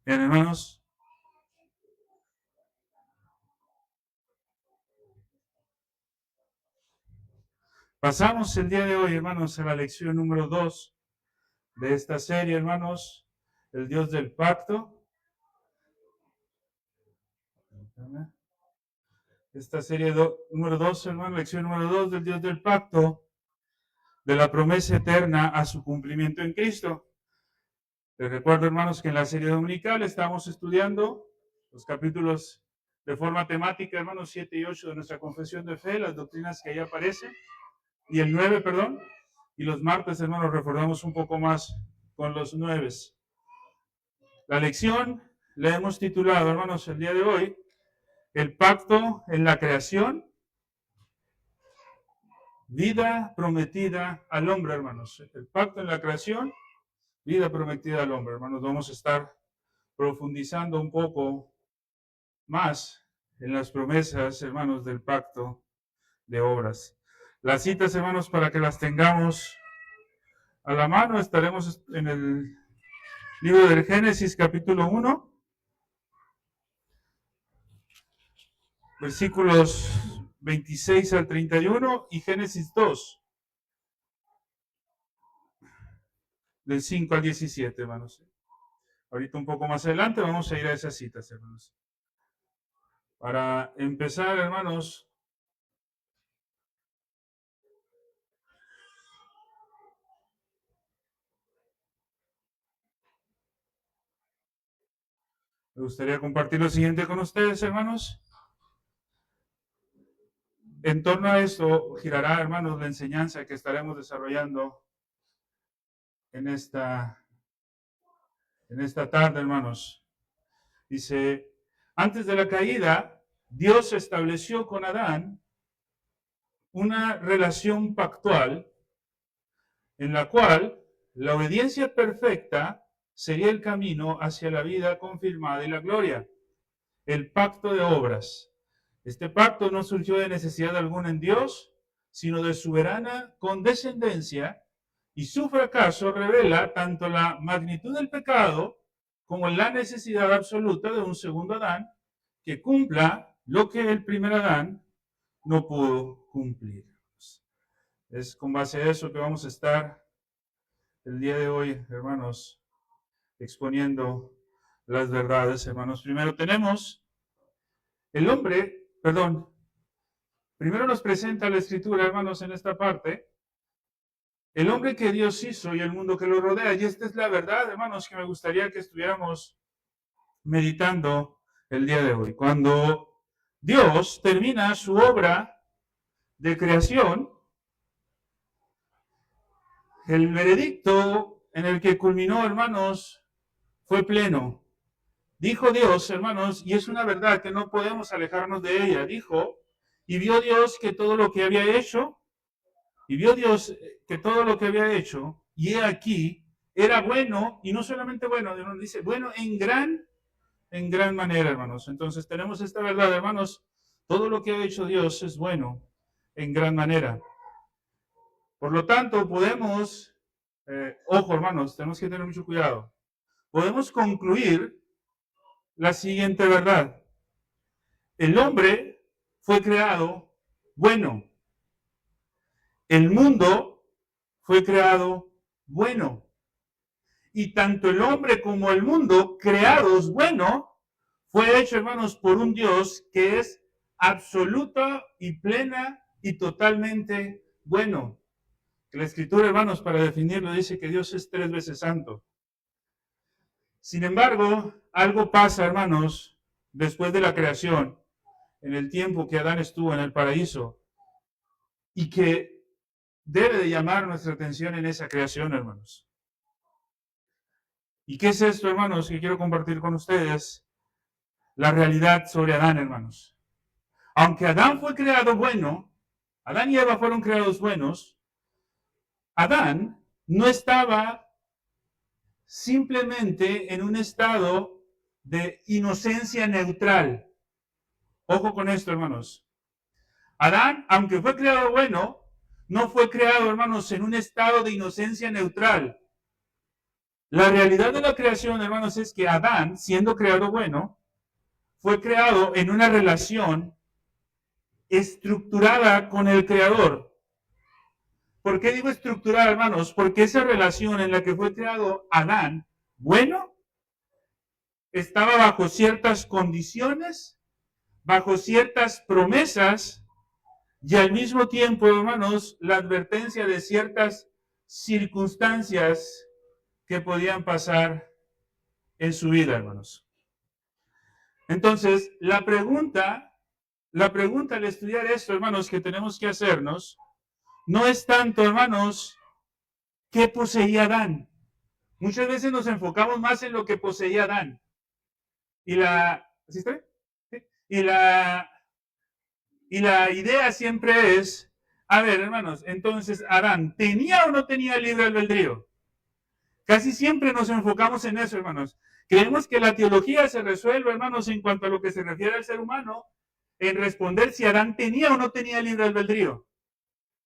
Bien, hermanos, pasamos el día de hoy, hermanos, a la lección número 2 de esta serie, hermanos, el Dios del pacto. Esta serie número 2, hermanos, lección número 2 del Dios del pacto, de la promesa eterna a su cumplimiento en Cristo. Les recuerdo, hermanos, que en la serie dominical estamos estudiando los capítulos de forma temática, hermanos, 7 y 8 de nuestra confesión de fe, las doctrinas que ahí aparecen, y el 9, perdón, y los martes, hermanos, recordamos un poco más con los 9. La lección la hemos titulado, hermanos, el día de hoy, el pacto en la creación, vida prometida al hombre, hermanos. El pacto en la creación, vida prometida al hombre, hermanos. Vamos a estar profundizando un poco más en las promesas, hermanos, del pacto de obras. Las citas, hermanos, para que las tengamos a la mano, estaremos en el libro del Génesis, capítulo 1, versículos 26 al 31, y Génesis 2, del 5 al 17, hermanos. Ahorita un poco más adelante vamos a ir a esas citas, hermanos. Para empezar, hermanos, me gustaría compartir lo siguiente con ustedes, hermanos. En torno a esto girará, hermanos, la enseñanza que estaremos desarrollando en esta tarde, hermanos. Dice, antes de la caída, Dios estableció con Adán una relación pactual en la cual la obediencia perfecta sería el camino hacia la vida confirmada y la gloria. El pacto de obras. Este pacto no surgió de necesidad alguna en Dios, sino de soberana condescendencia, y su fracaso revela tanto la magnitud del pecado como la necesidad absoluta de un segundo Adán que cumpla lo que el primer Adán no pudo cumplir. Es con base a eso que vamos a estar el día de hoy, hermanos, exponiendo las verdades, hermanos. Primero tenemos el hombre, perdón, primero nos presenta la escritura, hermanos, en esta parte, el hombre que Dios hizo y el mundo que lo rodea. Y esta es la verdad, hermanos, que me gustaría que estuviéramos meditando el día de hoy. Cuando Dios termina su obra de creación, el veredicto en el que culminó, hermanos, fue pleno. Dijo Dios, hermanos, y es una verdad que no podemos alejarnos de ella. Dijo, y vio Dios que todo lo que había hecho, y vio Dios que todo lo que había hecho, y he aquí, era bueno, y no solamente bueno, dice, bueno en gran manera, hermanos. Entonces tenemos esta verdad, hermanos, todo lo que ha hecho Dios es bueno en gran manera. Por lo tanto, podemos, ojo, hermanos, tenemos que tener mucho cuidado. Podemos concluir la siguiente verdad. El hombre fue creado bueno. El mundo fue creado bueno. Y tanto el hombre como el mundo, creados bueno, fue hecho, hermanos, por un Dios que es absoluta y plena y totalmente bueno. La escritura, hermanos, para definirlo, dice que Dios es 3 veces santo. Sin embargo, algo pasa, hermanos, después de la creación, en el tiempo que Adán estuvo en el paraíso, y que debe de llamar nuestra atención en esa creación, hermanos. ¿Y qué es esto, hermanos, que quiero compartir con ustedes? La realidad sobre Adán, hermanos. Aunque Adán fue creado bueno, Adán y Eva fueron creados buenos, Adán no estaba simplemente en un estado de inocencia neutral. Ojo con esto, hermanos. Adán, aunque fue creado bueno, no fue creado, hermanos, en un estado de inocencia neutral. La realidad de la creación, hermanos, es que Adán, siendo creado bueno, fue creado en una relación estructurada con el Creador. ¿Por qué digo estructurada, hermanos? Porque esa relación en la que fue creado Adán, bueno, estaba bajo ciertas condiciones, bajo ciertas promesas y al mismo tiempo, hermanos, la advertencia de ciertas circunstancias que podían pasar en su vida, hermanos. Entonces, la pregunta al estudiar esto, hermanos, que tenemos que hacernos, no es tanto, hermanos, qué poseía Adán. Muchas veces nos enfocamos más en lo que poseía Adán. Y la, ¿sí está? ¿Sí? Y la idea siempre es, a ver, hermanos, entonces, ¿Adán tenía o no tenía libre albedrío? Casi siempre nos enfocamos en eso, hermanos. Creemos que la teología se resuelve, hermanos, en cuanto a lo que se refiere al ser humano, en responder si Adán tenía o no tenía libre albedrío.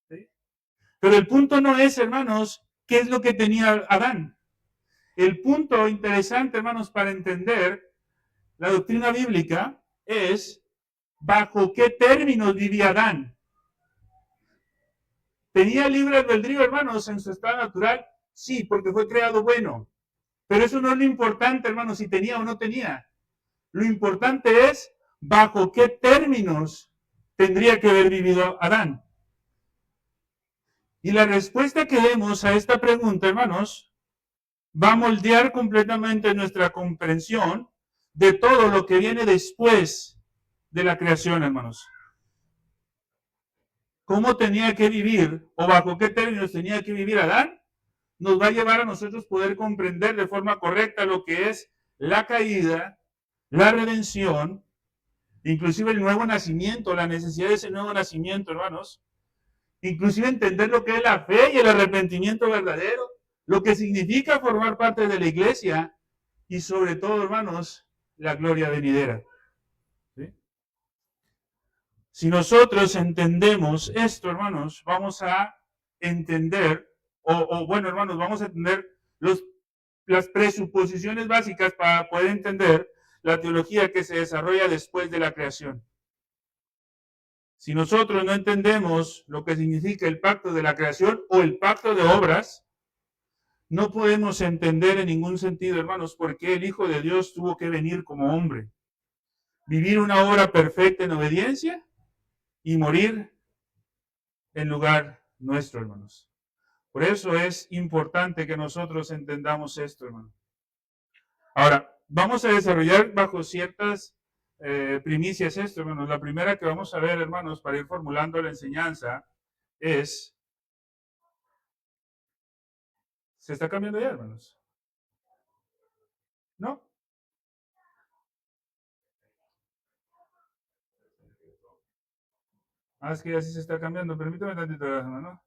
¿Sí? Pero el punto no es, hermanos, qué es lo que tenía Adán. El punto interesante, hermanos, para entender la doctrina bíblica es bajo qué términos vivía Adán. ¿Tenía libre albedrío, hermanos, en su estado natural? Sí, porque fue creado bueno. Pero eso no es lo importante, hermanos, si tenía o no tenía. Lo importante es bajo qué términos tendría que haber vivido Adán. Y la respuesta que demos a esta pregunta, hermanos, va a moldear completamente nuestra comprensión de todo lo que viene después de la creación, hermanos. ¿Cómo tenía que vivir o bajo qué términos tenía que vivir Adán? Nos va a llevar a nosotros poder comprender de forma correcta lo que es la caída, la redención, inclusive el nuevo nacimiento, la necesidad de ese nuevo nacimiento, hermanos. Inclusive entender lo que es la fe y el arrepentimiento verdadero, lo que significa formar parte de la iglesia y sobre todo, hermanos, la gloria venidera. ¿Sí? Si nosotros entendemos esto, hermanos, vamos a entender, bueno, hermanos, vamos a entender las presuposiciones básicas para poder entender la teología que se desarrolla después de la creación. Si nosotros no entendemos lo que significa el pacto de la creación o el pacto de obras, no podemos entender en ningún sentido, hermanos, por qué el Hijo de Dios tuvo que venir como hombre, vivir una obra perfecta en obediencia y morir en lugar nuestro, hermanos. Por eso es importante que nosotros entendamos esto, hermanos. Ahora, vamos a desarrollar bajo ciertas primicias esto, hermanos. La primera que vamos a ver, hermanos, para ir formulando la enseñanza es... ¿Se está cambiando ya, hermanos? ¿No? Ah, es que ya sí se está cambiando. Permítame tantito, hermano.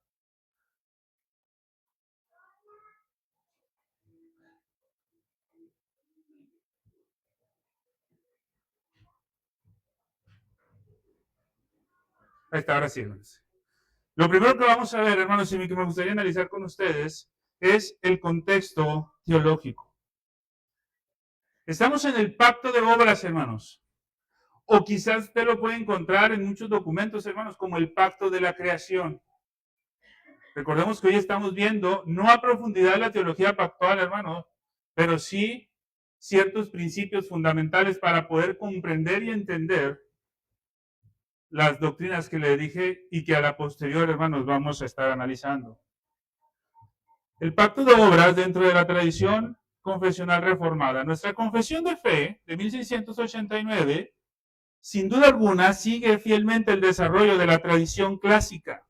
Ahí está, ahora sí, hermanos. Lo primero que vamos a ver, hermanos, y que me gustaría analizar con ustedes es el contexto teológico. Estamos en el pacto de obras, hermanos. O quizás usted lo puede encontrar en muchos documentos, hermanos, como el pacto de la creación. Recordemos que hoy estamos viendo, no a profundidad la teología pactual, hermanos, pero sí ciertos principios fundamentales para poder comprender y entender las doctrinas que le dije y que a la posterior, hermanos, vamos a estar analizando. El pacto de obras dentro de la tradición confesional reformada. Nuestra confesión de fe de 1689, sin duda alguna, sigue fielmente el desarrollo de la tradición clásica.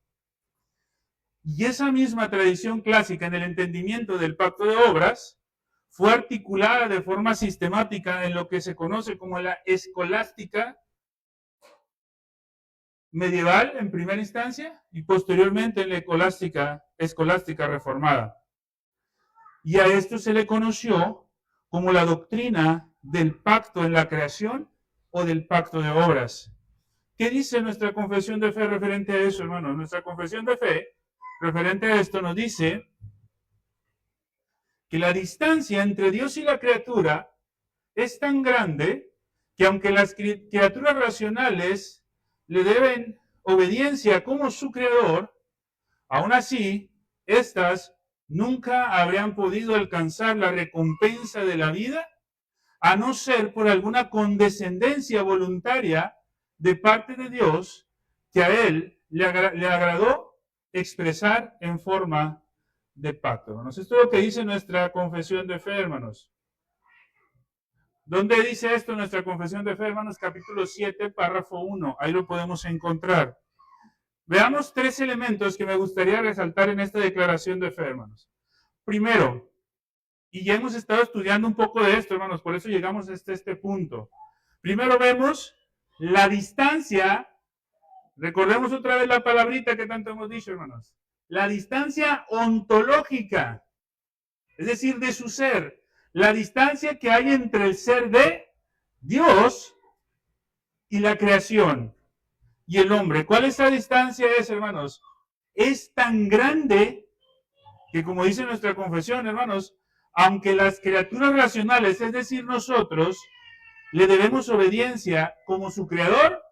Y esa misma tradición clásica en el entendimiento del pacto de obras fue articulada de forma sistemática en lo que se conoce como la escolástica medieval en primera instancia y posteriormente en la escolástica reformada. Y a esto se le conoció como la doctrina del pacto en la creación o del pacto de obras. ¿Qué dice nuestra confesión de fe referente a eso, hermanos? Nuestra confesión de fe referente a esto nos dice que la distancia entre Dios y la criatura es tan grande que aunque las criaturas racionales le deben obediencia como su creador, aún así, estas nunca habrían podido alcanzar la recompensa de la vida, a no ser por alguna condescendencia voluntaria de parte de Dios que a él le agradó expresar en forma de pacto, hermanos. Esto es lo que dice nuestra confesión de fe, hermanos. ¿Dónde dice esto nuestra confesión de fe, hermanos? Capítulo 7, párrafo 1. Ahí lo podemos encontrar. Veamos 3 elementos que me gustaría resaltar en esta declaración de fe, hermanos. Primero, y ya hemos estado estudiando un poco de esto, hermanos, por eso llegamos hasta este punto. Primero vemos la distancia, recordemos otra vez la palabrita que tanto hemos dicho, hermanos. La distancia ontológica, es decir, de su ser. La distancia que hay entre el ser de Dios y la creación y el hombre. ¿Cuál esa distancia es, hermanos? Es tan grande que, como dice nuestra confesión, hermanos, aunque las criaturas racionales, es decir, nosotros, le debemos obediencia como su creador,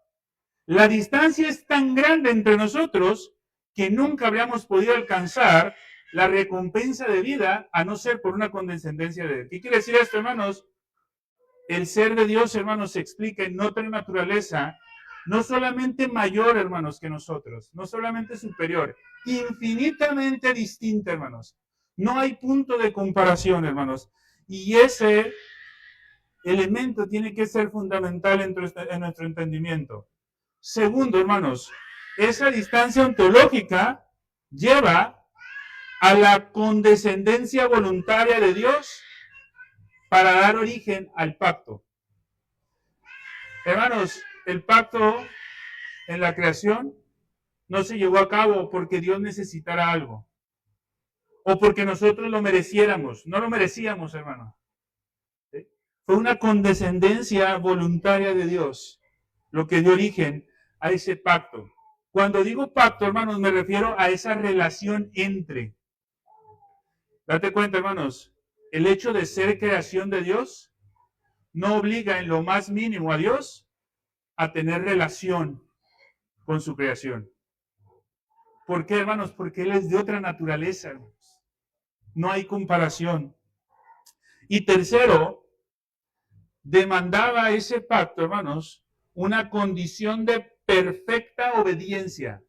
la distancia es tan grande entre nosotros que nunca habríamos podido alcanzar la recompensa de vida a no ser por una condescendencia de él. ¿Qué quiere decir esto, hermanos? El ser de Dios, hermanos, se explica en otra naturaleza, no solamente mayor, hermanos, que nosotros, no solamente superior, infinitamente distinta, hermanos. No hay punto de comparación, hermanos. Y ese elemento tiene que ser fundamental en nuestro entendimiento. Segundo, hermanos, esa distancia ontológica lleva a la condescendencia voluntaria de Dios para dar origen al pacto. Hermanos, el pacto en la creación no se llevó a cabo porque Dios necesitara algo o porque nosotros lo mereciéramos. No lo merecíamos, hermano. ¿Sí? Fue una condescendencia voluntaria de Dios lo que dio origen a ese pacto. Cuando digo pacto, hermanos, me refiero a esa relación entre. Date cuenta, hermanos, el hecho de ser creación de Dios no obliga en lo más mínimo a Dios a tener relación con su creación. ¿Por qué, hermanos? Porque Él es de otra naturaleza, hermanos. No hay comparación. Y tercero, demandaba ese pacto, hermanos, una condición de perfecta obediencia.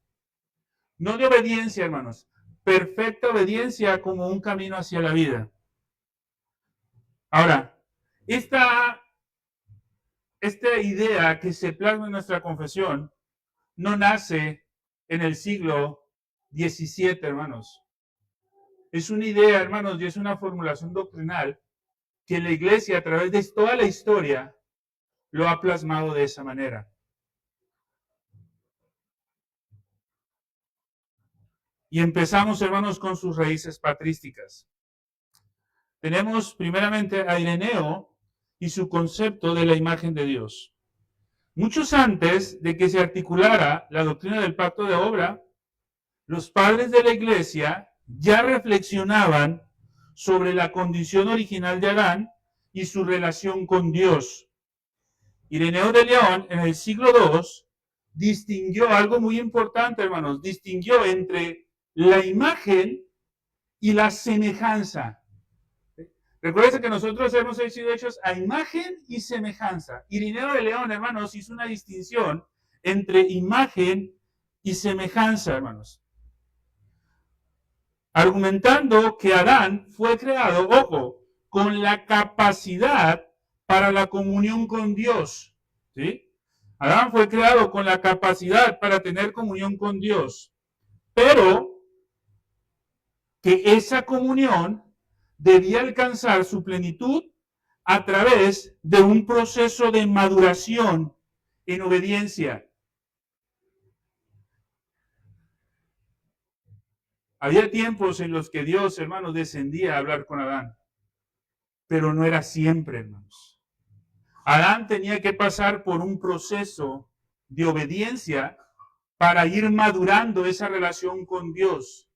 No de obediencia, hermanos. Perfecta obediencia como un camino hacia la vida. Ahora, esta idea que se plasma en nuestra confesión no nace en el siglo XVII, hermanos. Es una idea, hermanos, y es una formulación doctrinal que la Iglesia a través de toda la historia lo ha plasmado de esa manera. Y empezamos, hermanos, con sus raíces patrísticas. Tenemos primeramente a Ireneo y su concepto de la imagen de Dios. Muchos antes de que se articulara la doctrina del pacto de obra, los padres de la Iglesia ya reflexionaban sobre la condición original de Adán y su relación con Dios. Ireneo de León, en el siglo II, distinguió algo muy importante, hermanos, distinguió entre la imagen y la semejanza. Recuerden que nosotros hemos sido hechos a imagen y semejanza. Ireneo de León, hermanos, hizo una distinción entre imagen y semejanza, hermanos. Argumentando que Adán fue creado, ojo, con la capacidad para la comunión con Dios. ¿Sí? Adán fue creado con la capacidad para tener comunión con Dios. Pero que esa comunión debía alcanzar su plenitud a través de un proceso de maduración en obediencia. Había tiempos en los que Dios, hermanos, descendía a hablar con Adán, pero no era siempre, hermanos. Adán tenía que pasar por un proceso de obediencia para ir madurando esa relación con Dios.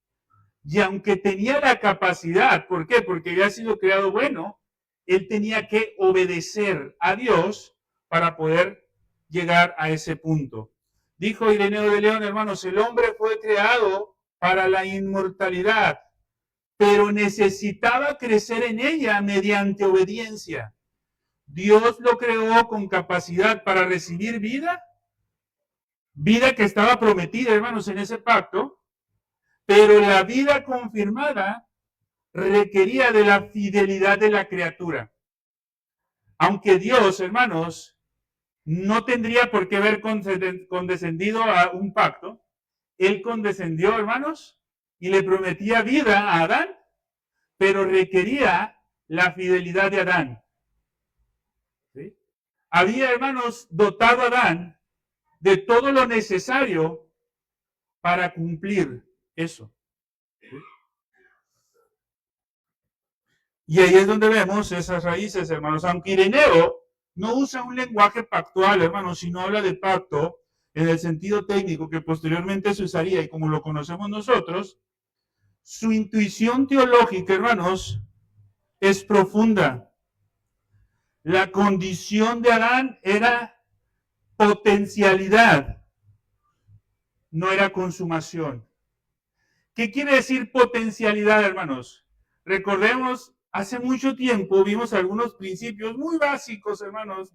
Y aunque tenía la capacidad, ¿por qué? Porque había sido creado bueno, él tenía que obedecer a Dios para poder llegar a ese punto. Dijo Ireneo de León, hermanos, el hombre fue creado para la inmortalidad, pero necesitaba crecer en ella mediante obediencia. Dios lo creó con capacidad para recibir vida, vida que estaba prometida, hermanos, en ese pacto, pero la vida confirmada requería de la fidelidad de la criatura. Aunque Dios, hermanos, no tendría por qué haber condescendido a un pacto, Él condescendió, hermanos, y le prometía vida a Adán, pero requería la fidelidad de Adán. ¿Sí? Había, hermanos, dotado a Adán de todo lo necesario para cumplir eso. ¿Sí? Y ahí es donde vemos esas raíces, hermanos. Aunque Ireneo no usa un lenguaje pactual, hermanos, sino habla de pacto en el sentido técnico que posteriormente se usaría y como lo conocemos nosotros, su intuición teológica, hermanos, es profunda. La condición de Adán era potencialidad, no era consumación. ¿Qué quiere decir potencialidad, hermanos? Recordemos, hace mucho tiempo vimos algunos principios muy básicos, hermanos,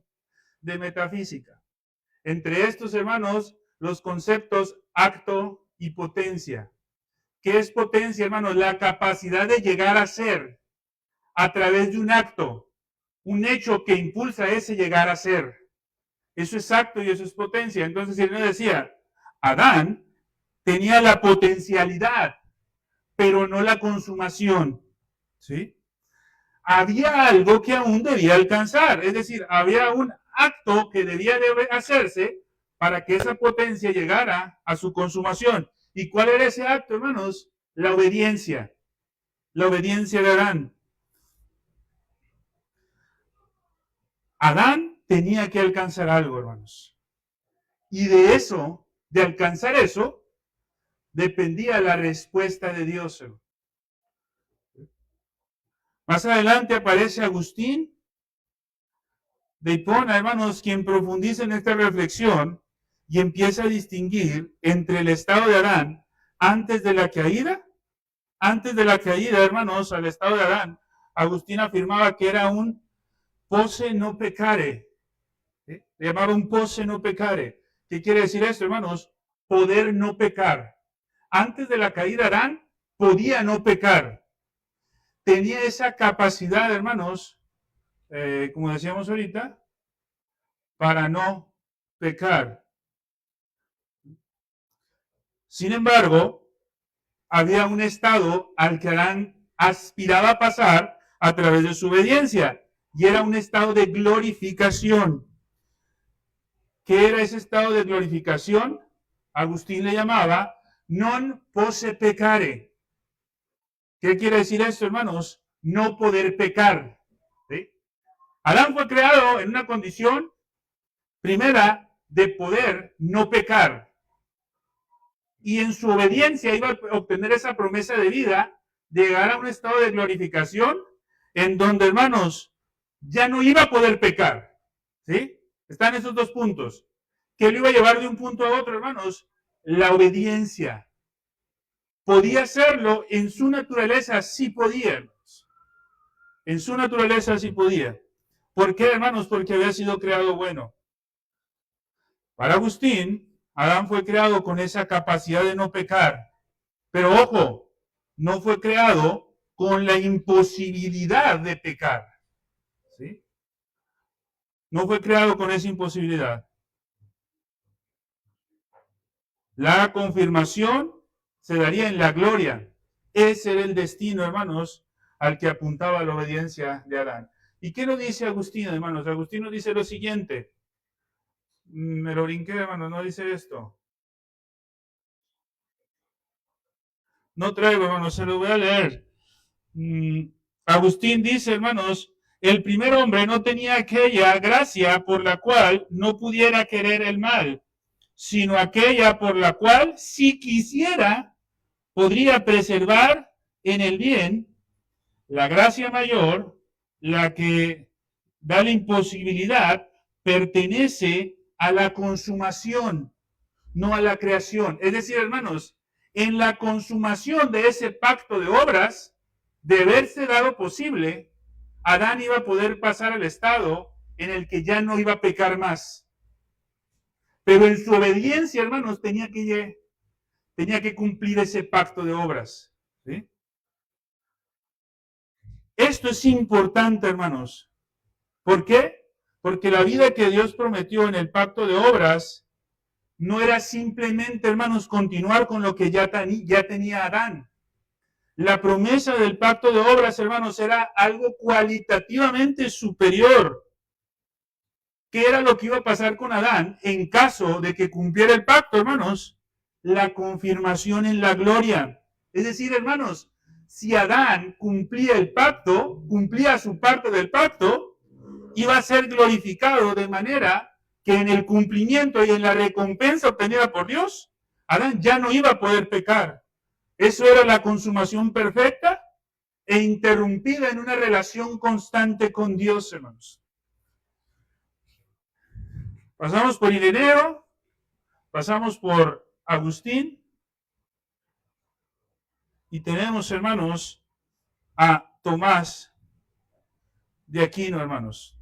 de metafísica. Entre estos, hermanos, los conceptos acto y potencia. ¿Qué es potencia, hermanos? La capacidad de llegar a ser a través de un acto, un hecho que impulsa a ese llegar a ser. Eso es acto y eso es potencia. Entonces, él me decía, Adán tenía la potencialidad, pero no la consumación. ¿Sí? Había algo que aún debía alcanzar, es decir, había un acto que debía de hacerse para que esa potencia llegara a su consumación. ¿Y cuál era ese acto, hermanos? La obediencia de Adán. Adán tenía que alcanzar algo, hermanos. Y de eso, de alcanzar eso, dependía la respuesta de Dios. Más adelante aparece Agustín de Hipona, hermanos, quien profundiza en esta reflexión y empieza a distinguir entre el estado de Adán antes de la caída, hermanos, al estado de Adán. Agustín afirmaba que era un posse no peccare, ¿sí? Le llamaba un posse no peccare. ¿Qué quiere decir esto, hermanos? Poder no pecar. Antes de la caída Adán podía no pecar. Tenía esa capacidad, hermanos, como decíamos ahorita, para no pecar. Sin embargo, había un estado al que Adán aspiraba a pasar a través de su obediencia, y era un estado de glorificación. ¿Qué era ese estado de glorificación? Agustín le llamaba non posse peccare. ¿Qué quiere decir esto, hermanos? No poder pecar. ¿Sí? Adán fue creado en una condición primera de poder no pecar. Y en su obediencia iba a obtener esa promesa de vida, de llegar a un estado de glorificación, en donde, hermanos, ya no iba a poder pecar. ¿Sí? Están esos dos puntos. ¿Qué lo iba a llevar de un punto a otro, hermanos? La obediencia. ¿Podía hacerlo? En su naturaleza sí podía, hermanos. En su naturaleza sí podía. ¿Por qué, hermanos? Porque había sido creado bueno. Para Agustín, Adán fue creado con esa capacidad de no pecar. Pero ojo, no fue creado con la imposibilidad de pecar. ¿Sí? No fue creado con esa imposibilidad. La confirmación se daría en la gloria. Ese era el destino, hermanos, al que apuntaba la obediencia de Adán. ¿Y qué nos dice Agustín, hermanos? Agustín nos dice lo siguiente. Me lo brinqué, hermanos, no dice esto. No traigo, hermanos, se lo voy a leer. Agustín dice, hermanos, el primer hombre no tenía aquella gracia por la cual no pudiera querer el mal, sino aquella por la cual, si quisiera, podría preservar en el bien, la gracia mayor, la que da la imposibilidad, pertenece a la consumación, no a la creación. Es decir, hermanos, en la consumación de ese pacto de obras, de haberse dado posible, Adán iba a poder pasar al estado en el que ya no iba a pecar más. Pero en su obediencia, hermanos, tenía que cumplir ese pacto de obras. ¿Sí? Esto es importante, hermanos. ¿Por qué? Porque la vida que Dios prometió en el pacto de obras no era simplemente, hermanos, continuar con lo que ya tenía Adán. La promesa del pacto de obras, hermanos, era algo cualitativamente superior. ¿Qué era lo que iba a pasar con Adán en caso de que cumpliera el pacto, hermanos? La confirmación en la gloria. Es decir, hermanos, si Adán cumplía el pacto, cumplía su parte del pacto, iba a ser glorificado de manera que en el cumplimiento y en la recompensa obtenida por Dios, Adán ya no iba a poder pecar. Eso era la consumación perfecta e interrumpida en una relación constante con Dios, hermanos. Pasamos por Ireneo, pasamos por Agustín y tenemos, hermanos, a Tomás de Aquino, hermanos.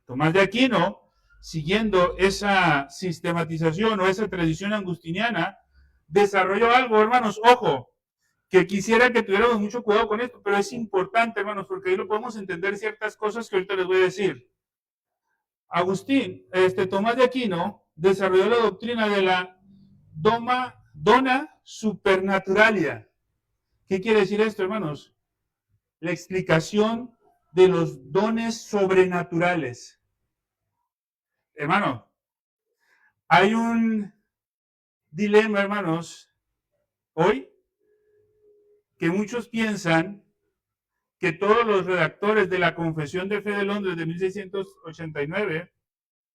Tomás de Aquino, siguiendo esa sistematización o esa tradición agustiniana, desarrolló algo, hermanos, ojo, que quisiera que tuviéramos mucho cuidado con esto, pero es importante, hermanos, porque ahí lo podemos entender ciertas cosas que ahorita les voy a decir. Tomás de Aquino desarrolló la doctrina de la dona supernaturalia. ¿Qué quiere decir esto, hermanos? La explicación de los dones sobrenaturales. Hermano, hay un dilema, hermanos, hoy, que muchos piensan que todos los redactores de la Confesión de Fe de Londres de 1689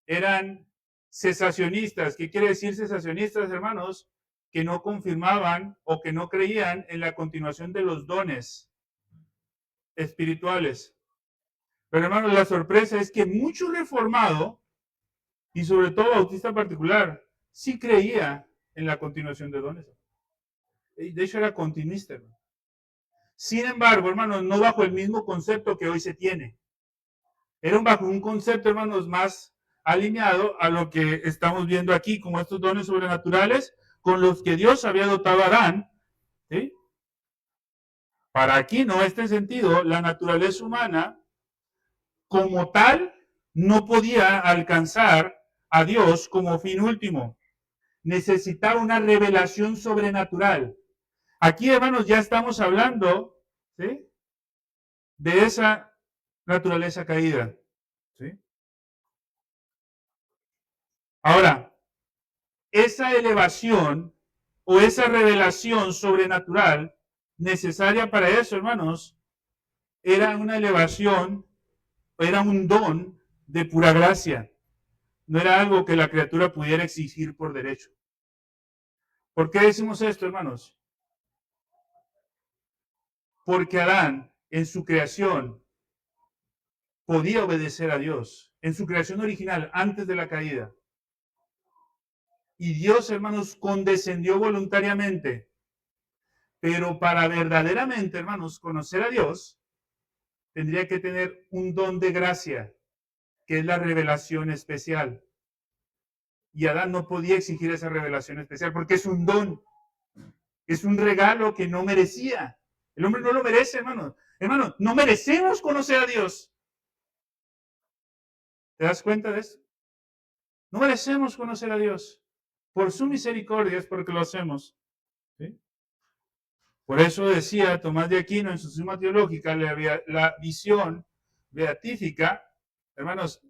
eran cesacionistas. ¿Qué quiere decir cesacionistas, hermanos? Que no confirmaban o que no creían en la continuación de los dones espirituales. Pero, hermanos, la sorpresa es que mucho reformado, y sobre todo bautista particular, sí creía en la continuación de dones. De hecho, era continuista. Hermano. Sin embargo, hermanos, no bajo el mismo concepto que hoy se tiene. Era bajo un concepto, hermanos, más alineado a lo que estamos viendo aquí, como estos dones sobrenaturales con los que Dios había dotado a Adán. ¿Sí? Para aquí, no este sentido, la naturaleza humana, como tal, no podía alcanzar a Dios como fin último. Necesitaba una revelación sobrenatural. Aquí, hermanos, ya estamos hablando, ¿sí?, de esa naturaleza caída. ¿Sí? Ahora, esa elevación o esa revelación sobrenatural necesaria para eso, hermanos, era una elevación, era un don de pura gracia. No era algo que la criatura pudiera exigir por derecho. ¿Por qué decimos esto, hermanos? Porque Adán, en su creación, podía obedecer a Dios, en su creación original, antes de la caída. Y Dios, hermanos, condescendió voluntariamente. Pero para verdaderamente, hermanos, conocer a Dios, tendría que tener un don de gracia, que es la revelación especial. Y Adán no podía exigir esa revelación especial porque es un don, es un regalo que no merecía. El hombre no lo merece, hermano. Hermano, no merecemos conocer a Dios. ¿Te das cuenta de eso? No merecemos conocer a Dios. Por su misericordia es porque lo hacemos. ¿Sí? Por eso decía Tomás de Aquino en su Suma Teológica, la visión beatífica, hermanos,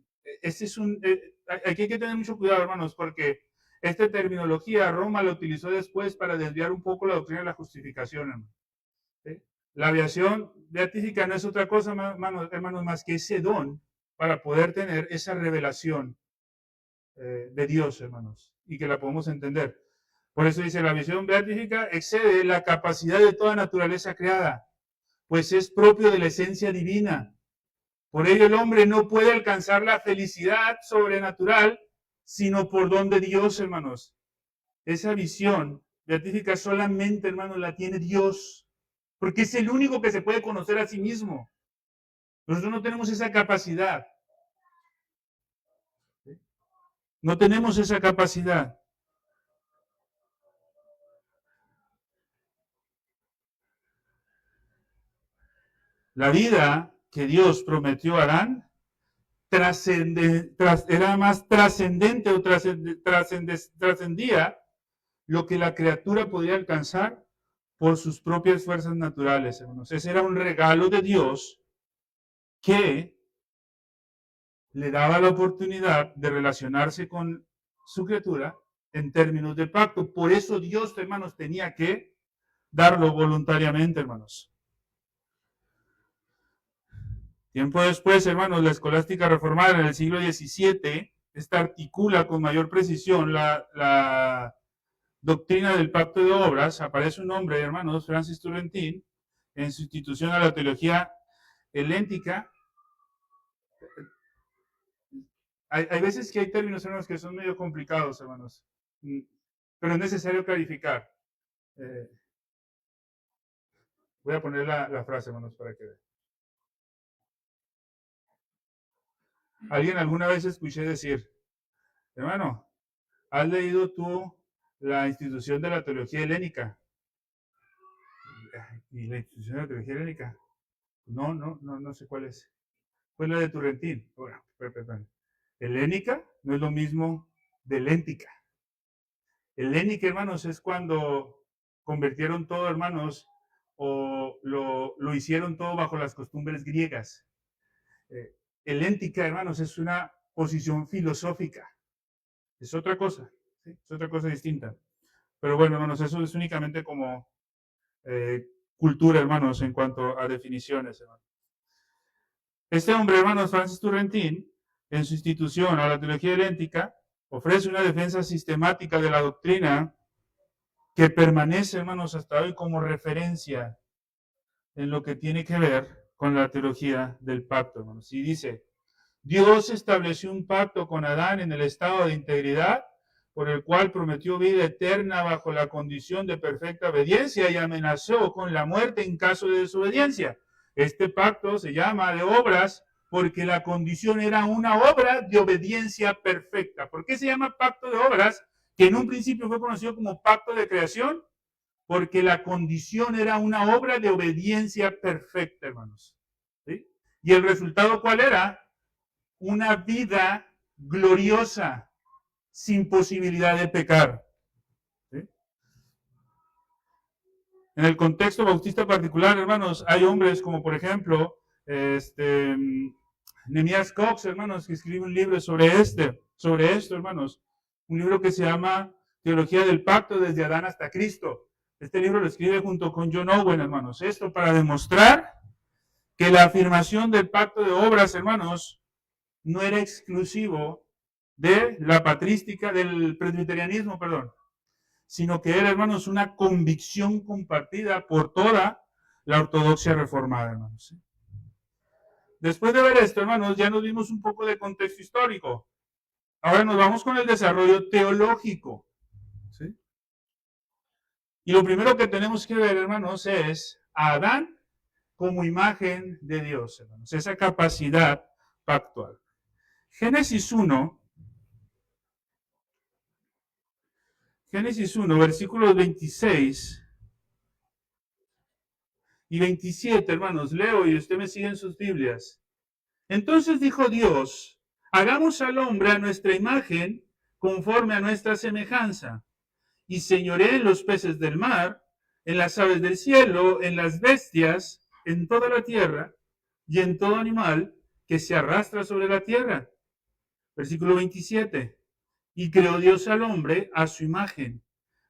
este es aquí hay que tener mucho cuidado, hermanos, porque esta terminología Roma la utilizó después para desviar un poco la doctrina de la justificación, hermanos. ¿Sí? La visión beatífica no es otra cosa, hermanos, más que ese don para poder tener esa revelación de Dios, hermanos, y que la podemos entender. Por eso dice, la visión beatífica excede la capacidad de toda naturaleza creada, pues es propio de la esencia divina. Por ello el hombre no puede alcanzar la felicidad sobrenatural, sino por don de Dios, hermanos. Esa visión beatífica solamente, hermanos, la tiene Dios, porque es el único que se puede conocer a sí mismo. Nosotros no tenemos esa capacidad. No tenemos esa capacidad. La vida que Dios prometió a Adán era más trascendente o trascendía lo que la criatura podía alcanzar por sus propias fuerzas naturales, hermanos. Ese era un regalo de Dios que le daba la oportunidad de relacionarse con su criatura en términos de pacto. Por eso Dios, hermanos, tenía que darlo voluntariamente, hermanos. Tiempo después, hermanos, la escolástica reformada en el siglo XVII, esta articula con mayor precisión la doctrina del pacto de obras. Aparece un hombre, hermanos, Francis Turretin, en su institución a la teología helénica. Hay veces que hay términos, hermanos, que son medio complicados, hermanos, pero es necesario clarificar. Voy a poner la frase, hermanos, para que vean. Alguien alguna vez escuché decir, hermano, ¿has leído tú la institución de la teología helénica? ¿Y la institución de la teología helénica? No sé cuál es. Pues la de Turretin. Bueno, perdón. Helénica no es lo mismo de heléntica. Helénica, hermanos, es cuando convirtieron todo, hermanos, o lo hicieron todo bajo las costumbres griegas. Heléntica, hermanos, es una posición filosófica. Es otra cosa, ¿sí? Es otra cosa distinta. Pero bueno, hermanos, eso es únicamente como cultura, hermanos, en cuanto a definiciones, hermanos. Este hombre, hermanos, Francis Turretin, en su institución a la teología helénica, ofrece una defensa sistemática de la doctrina que permanece, hermanos, hasta hoy como referencia en lo que tiene que ver con la teología del pacto, hermanos. Y dice, Dios estableció un pacto con Adán en el estado de integridad, por el cual prometió vida eterna bajo la condición de perfecta obediencia y amenazó con la muerte en caso de desobediencia. Este pacto se llama de obras porque la condición era una obra de obediencia perfecta. ¿Por qué se llama pacto de obras? Que en un principio fue conocido como pacto de creación, porque la condición era una obra de obediencia perfecta, hermanos. ¿Sí? ¿Y el resultado cuál era? Una vida gloriosa, sin posibilidad de pecar. ¿Sí? En el contexto bautista particular, hermanos, hay hombres como, por ejemplo, Nehemías Cox, hermanos, que escribe un libro sobre esto, hermanos. Un libro que se llama Teología del Pacto desde Adán hasta Cristo. Este libro lo escribe junto con John Owen, hermanos. Esto para demostrar que la afirmación del pacto de obras, hermanos, no era exclusivo de la patrística, del presbiterianismo, perdón, sino que era, hermanos, una convicción compartida por toda la ortodoxia reformada, hermanos. Después de ver esto, hermanos, ya nos dimos un poco de contexto histórico. Ahora nos vamos con el desarrollo teológico. ¿Sí? Y lo primero que tenemos que ver, hermanos, es a Adán como imagen de Dios, hermanos, esa capacidad pactual. Génesis 1, versículos 26 y 27, hermanos, leo y usted me sigue en sus Biblias. Entonces dijo Dios, hagamos al hombre a nuestra imagen, conforme a nuestra semejanza, y señoree en los peces del mar, en las aves del cielo, en las bestias, en toda la tierra, y en todo animal que se arrastra sobre la tierra. Versículo 27. Y creó Dios al hombre a su imagen.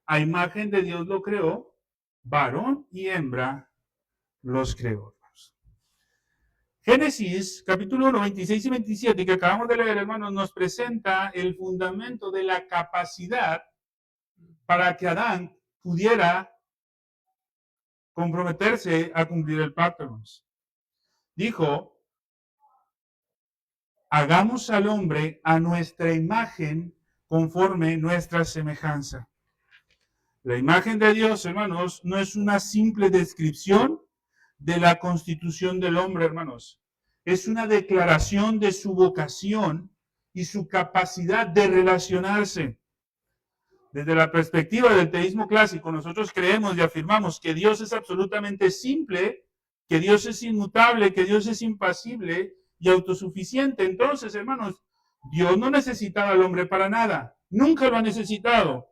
A imagen de Dios lo creó, varón y hembra los creó. Génesis, capítulo 1, 26 y 27, que acabamos de leer, hermanos, nos presenta el fundamento de la capacidad para que Adán pudiera comprometerse a cumplir el pacto, hermanos. Dijo, hagamos al hombre a nuestra imagen conforme nuestra semejanza. La imagen de Dios, hermanos, no es una simple descripción de la constitución del hombre, hermanos. Es una declaración de su vocación y su capacidad de relacionarse. Desde la perspectiva del teísmo clásico, nosotros creemos y afirmamos que Dios es absolutamente simple, que Dios es inmutable, que Dios es impasible y autosuficiente. Entonces, hermanos, Dios no necesitaba al hombre para nada. Nunca lo ha necesitado.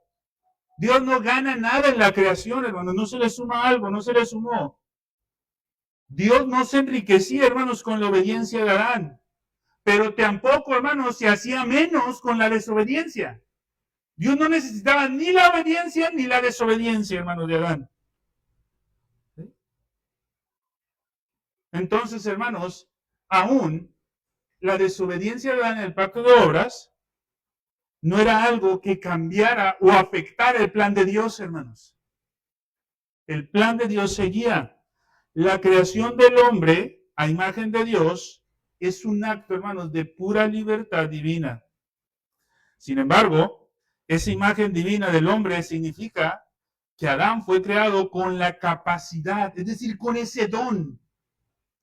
Dios no gana nada en la creación, hermanos. No se le suma algo, no se le sumó. Dios no se enriquecía, hermanos, con la obediencia de Adán. Pero tampoco, hermanos, se hacía menos con la desobediencia. Dios no necesitaba ni la obediencia ni la desobediencia, hermanos, de Adán. Entonces, hermanos, aún la desobediencia de Adán en el pacto de obras no era algo que cambiara o afectara el plan de Dios, hermanos. El plan de Dios seguía. La creación del hombre a imagen de Dios es un acto, hermanos, de pura libertad divina. Sin embargo, esa imagen divina del hombre significa que Adán fue creado con la capacidad, es decir, con ese don,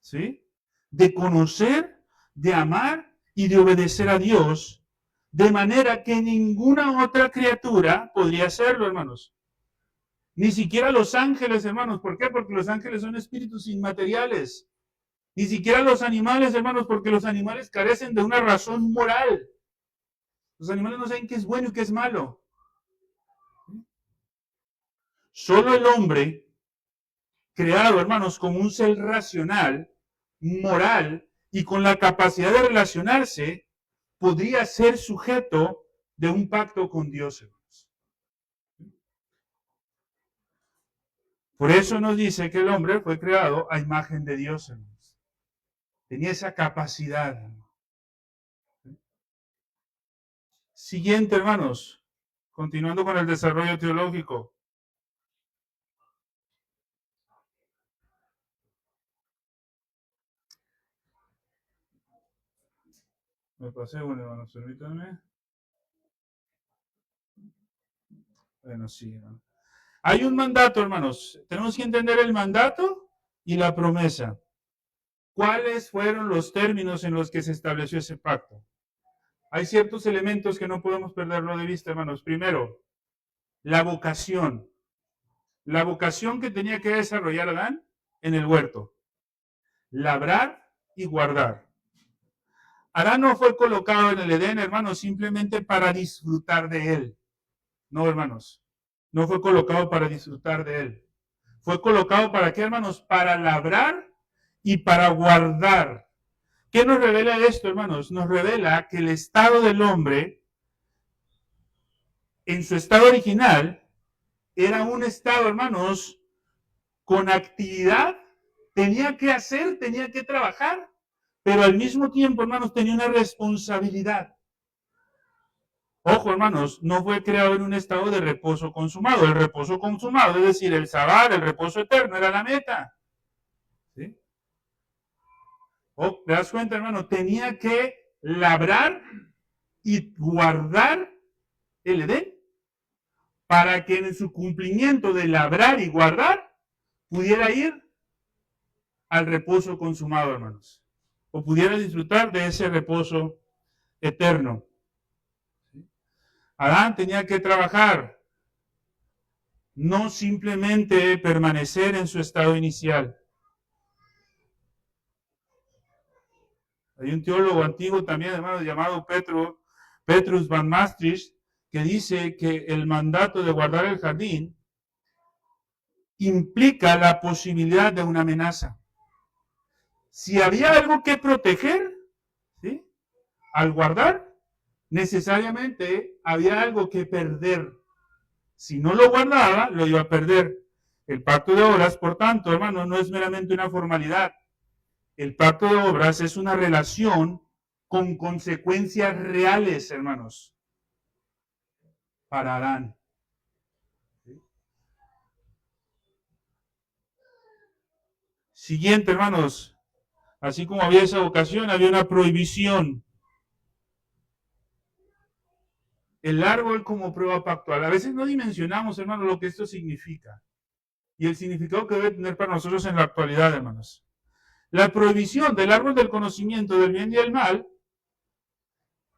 ¿sí? De conocer, de amar y de obedecer a Dios, de manera que ninguna otra criatura podría hacerlo, hermanos. Ni siquiera los ángeles, hermanos. ¿Por qué? Porque los ángeles son espíritus inmateriales. Ni siquiera los animales, hermanos, porque los animales carecen de una razón moral. Los animales no saben qué es bueno y qué es malo. Solo el hombre, creado, hermanos, como un ser racional, moral y con la capacidad de relacionarse, podría ser sujeto de un pacto con Dios, hermanos. Por eso nos dice que el hombre fue creado a imagen de Dios, hermanos. Tenía esa capacidad. Siguiente, hermanos, continuando con el desarrollo teológico. Me pasé uno, hermanos, permítanme. Bueno, sí, hermano. Hay un mandato, hermanos. Tenemos que entender el mandato y la promesa. ¿Cuáles fueron los términos en los que se estableció ese pacto? Hay ciertos elementos que no podemos perderlo de vista, hermanos. Primero, la vocación. La vocación que tenía que desarrollar Adán en el huerto. Labrar y guardar. Adán no fue colocado en el Edén, hermanos, simplemente para disfrutar de él. No, hermanos. No fue colocado para disfrutar de él. Fue colocado para qué, hermanos? Para labrar y para guardar. ¿Qué nos revela esto, hermanos? Nos revela que el estado del hombre, en su estado original, era un estado, hermanos, con actividad, tenía que hacer, tenía que trabajar, pero al mismo tiempo, hermanos, tenía una responsabilidad. Ojo, hermanos, no fue creado en un estado de reposo consumado. El reposo consumado, es decir, el sabbat, el reposo eterno, era la meta. ¿Sí? Oh, ¿te das cuenta, hermano? Tenía que labrar y guardar el Edén para que en su cumplimiento de labrar y guardar pudiera ir al reposo consumado, hermanos. O pudiera disfrutar de ese reposo eterno. Adán tenía que trabajar, no simplemente permanecer en su estado inicial. Hay un teólogo antiguo también, hermano, llamado Petrus van Maastricht, que dice que el mandato de guardar el jardín implica la posibilidad de una amenaza. Si había algo que proteger, ¿sí? Al guardar, necesariamente había algo que perder. Si no lo guardaba, lo iba a perder. El pacto de obras, por tanto, hermano, no es meramente una formalidad. El pacto de obras es una relación con consecuencias reales, hermanos, para Adán. Siguiente, hermanos. Así como había esa ocasión, había una prohibición. El árbol como prueba pactual. A veces no dimensionamos, hermanos, lo que esto significa. Y el significado que debe tener para nosotros en la actualidad, hermanos. La prohibición del árbol del conocimiento del bien y del mal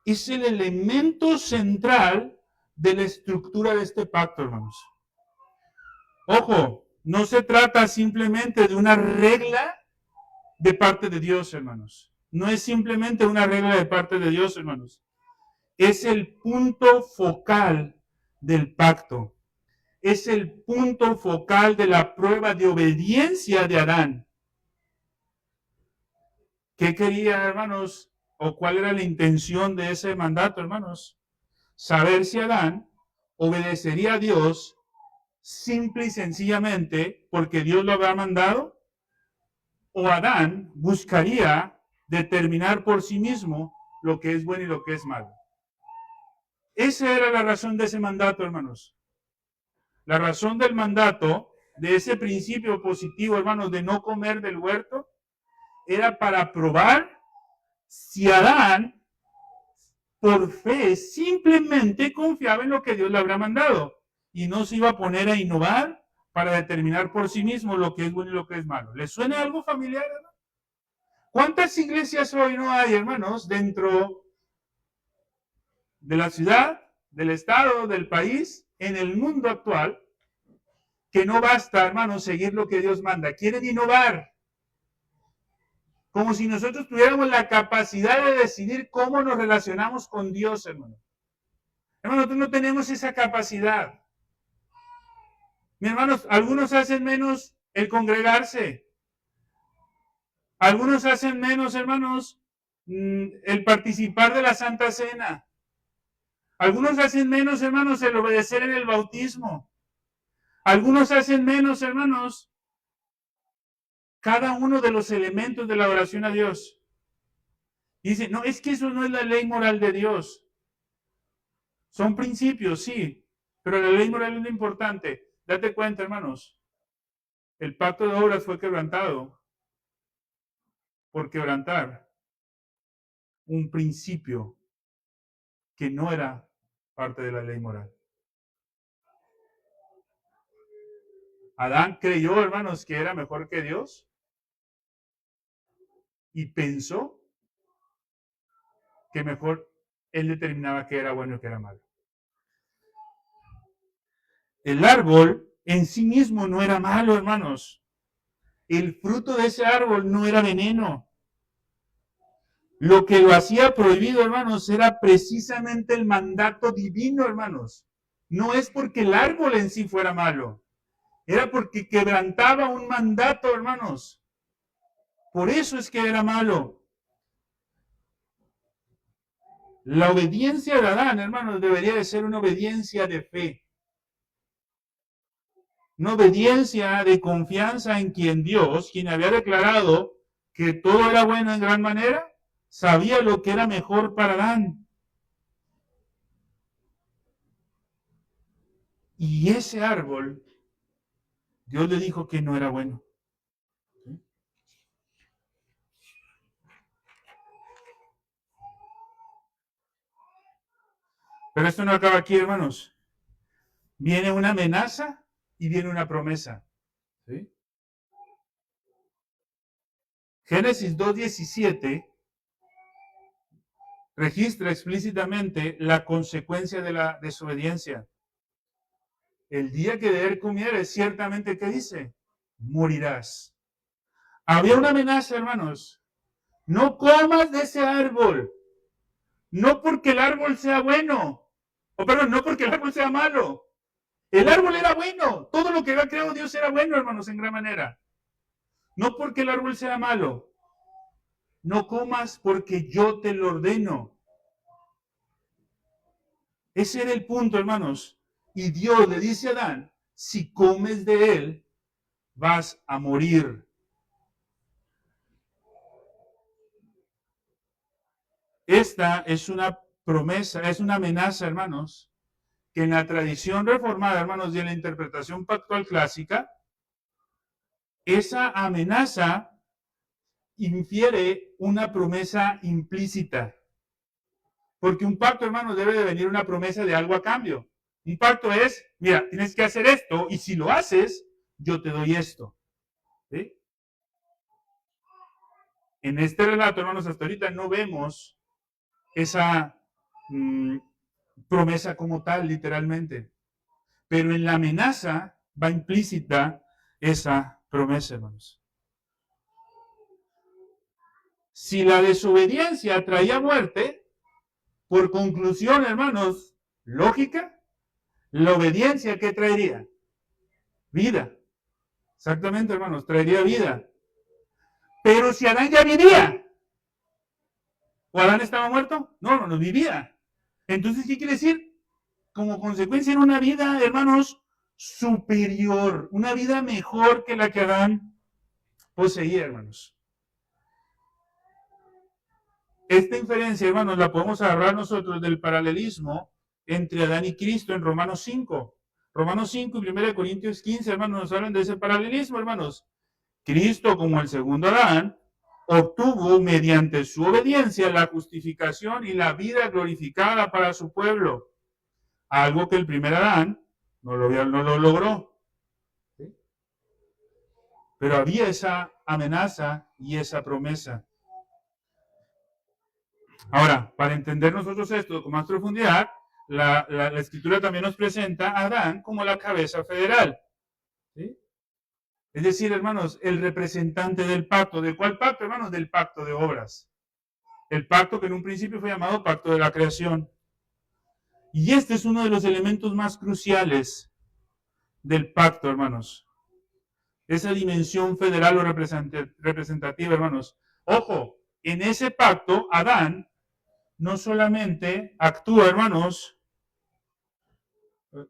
es el elemento central de la estructura de este pacto, hermanos. Ojo, no se trata simplemente de una regla de parte de Dios, hermanos. No es simplemente una regla de parte de Dios, hermanos. Es el punto focal del pacto. Es el punto focal de la prueba de obediencia de Adán. ¿Qué quería, hermanos? ¿O cuál era la intención de ese mandato, hermanos? Saber si Adán obedecería a Dios simple y sencillamente porque Dios lo había mandado, o Adán buscaría determinar por sí mismo lo que es bueno y lo que es malo. Esa era la razón de ese mandato, hermanos. La razón del mandato, de ese principio positivo, hermanos, de no comer del huerto, era para probar si Adán, por fe, simplemente confiaba en lo que Dios le habría mandado y no se iba a poner a innovar para determinar por sí mismo lo que es bueno y lo que es malo. ¿Les suena algo familiar, hermano? ¿Cuántas iglesias hoy no hay, hermanos, dentro de la ciudad, del estado, del país, en el mundo actual, que no basta, hermanos, seguir lo que Dios manda? Quieren innovar, como si nosotros tuviéramos la capacidad de decidir cómo nos relacionamos con Dios, hermano. Hermano, nosotros no tenemos esa capacidad. Mis hermanos, algunos hacen menos el congregarse. Algunos hacen menos, hermanos, el participar de la Santa Cena. Algunos hacen menos, hermanos, el obedecer en el bautismo. Algunos hacen menos, hermanos, cada uno de los elementos de la oración a Dios. Y dicen, no, es que eso no es la ley moral de Dios. Son principios, sí, pero la ley moral es lo importante. Date cuenta, hermanos, el pacto de obras fue quebrantado por quebrantar un principio que no era parte de la ley moral. Adán creyó, hermanos, que era mejor que Dios y pensó que mejor él determinaba que era bueno y que era malo. El árbol en sí mismo no era malo, hermanos. El fruto de ese árbol no era veneno. Lo que lo hacía prohibido, hermanos, era precisamente el mandato divino, hermanos. No es porque el árbol en sí fuera malo. Era porque quebrantaba un mandato, hermanos. Por eso es que era malo. La obediencia de Adán, hermanos, debería de ser una obediencia de fe. Una obediencia de confianza en quien Dios, quien había declarado que todo era bueno en gran manera, sabía lo que era mejor para Adán. Y ese árbol, Dios le dijo que no era bueno. Pero esto no acaba aquí, hermanos. Viene una amenaza y viene una promesa. ¿Sí? Génesis 2:17 registra explícitamente la consecuencia de la desobediencia. El día que de él comieres, ciertamente, ¿qué dice? Morirás. Había una amenaza, hermanos. No comas de ese árbol. No porque el árbol sea bueno. O perdón, no porque el árbol sea malo. El árbol era bueno. Todo lo que había creado Dios era bueno, hermanos, en gran manera. No porque el árbol sea malo. No comas porque yo te lo ordeno. Ese era el punto, hermanos. Y Dios le dice a Adán, si comes de él, vas a morir. Esta es una promesa, es una amenaza, hermanos, que en la tradición reformada, hermanos, y en la interpretación pactual clásica, esa amenaza infiere una promesa implícita. Porque un pacto, hermano, debe de venir una promesa de algo a cambio. Un pacto es, mira, tienes que hacer esto y si lo haces, yo te doy esto. ¿Sí? En este relato, hermanos, hasta ahorita no vemos esa promesa como tal, literalmente. Pero en la amenaza va implícita esa promesa, hermanos. Si la desobediencia traía muerte, por conclusión, hermanos, lógica, la obediencia, ¿qué traería? Vida. Exactamente, hermanos, traería vida. Pero si Adán ya vivía, ¿o Adán estaba muerto? No, no vivía. Entonces, ¿qué quiere decir? Como consecuencia en una vida, hermanos, superior, una vida mejor que la que Adán poseía, hermanos. Esta inferencia, hermanos, la podemos agarrar nosotros del paralelismo entre Adán y Cristo en Romanos 5. Romanos 5 y 1 Corintios 15, hermanos, nos hablan de ese paralelismo, hermanos. Cristo, como el segundo Adán, obtuvo mediante su obediencia la justificación y la vida glorificada para su pueblo. Algo que el primer Adán no lo logró. ¿Sí? Pero había esa amenaza y esa promesa. Ahora, para entender nosotros esto con más profundidad, la escritura también nos presenta a Adán como la cabeza federal. ¿Sí? Es decir, hermanos, el representante del pacto. ¿De cuál pacto, hermanos? Del pacto de obras. El pacto que en un principio fue llamado pacto de la creación. Y este es uno de los elementos más cruciales del pacto, hermanos. Esa dimensión federal o representativa, hermanos. Ojo, en ese pacto, Adán no solamente actúa, hermanos,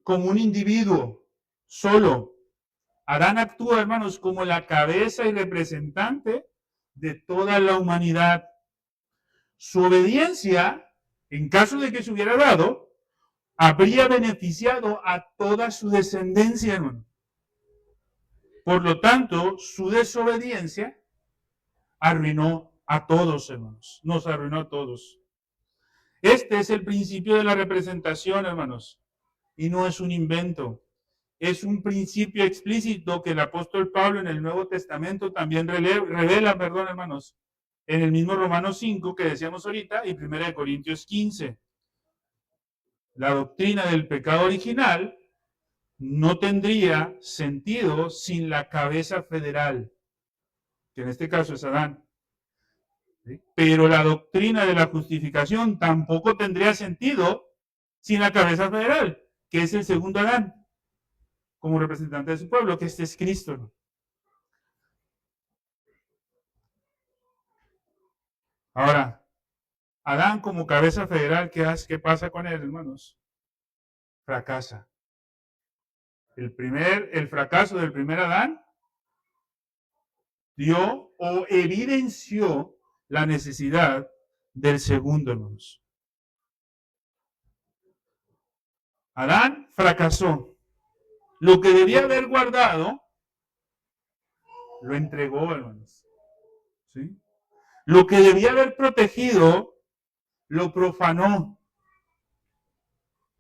como un individuo solo. Adán actúa, hermanos, como la cabeza y representante de toda la humanidad. Su obediencia, en caso de que se hubiera dado, habría beneficiado a toda su descendencia, hermano. Por lo tanto, su desobediencia arruinó a todos, hermanos. Nos arruinó a todos. Este es el principio de la representación, hermanos. Y no es un invento. Es un principio explícito que el apóstol Pablo en el Nuevo Testamento también revela, perdón, hermanos, en el mismo Romanos 5 que decíamos ahorita y 1 Corintios 15. La doctrina del pecado original no tendría sentido sin la cabeza federal, que en este caso es Adán. ¿Sí? Pero la doctrina de la justificación tampoco tendría sentido sin la cabeza federal, que es el segundo Adán, como representante de su pueblo, que este es Cristo, ¿no? Ahora, Adán como cabeza federal, ¿qué pasa con él, hermanos? Fracasa. El fracaso del primer Adán dio o evidenció la necesidad del segundo, hermanos. Adán fracasó. Lo que debía haber guardado, lo entregó, hermanos. ¿Sí? Lo que debía haber protegido, lo profanó.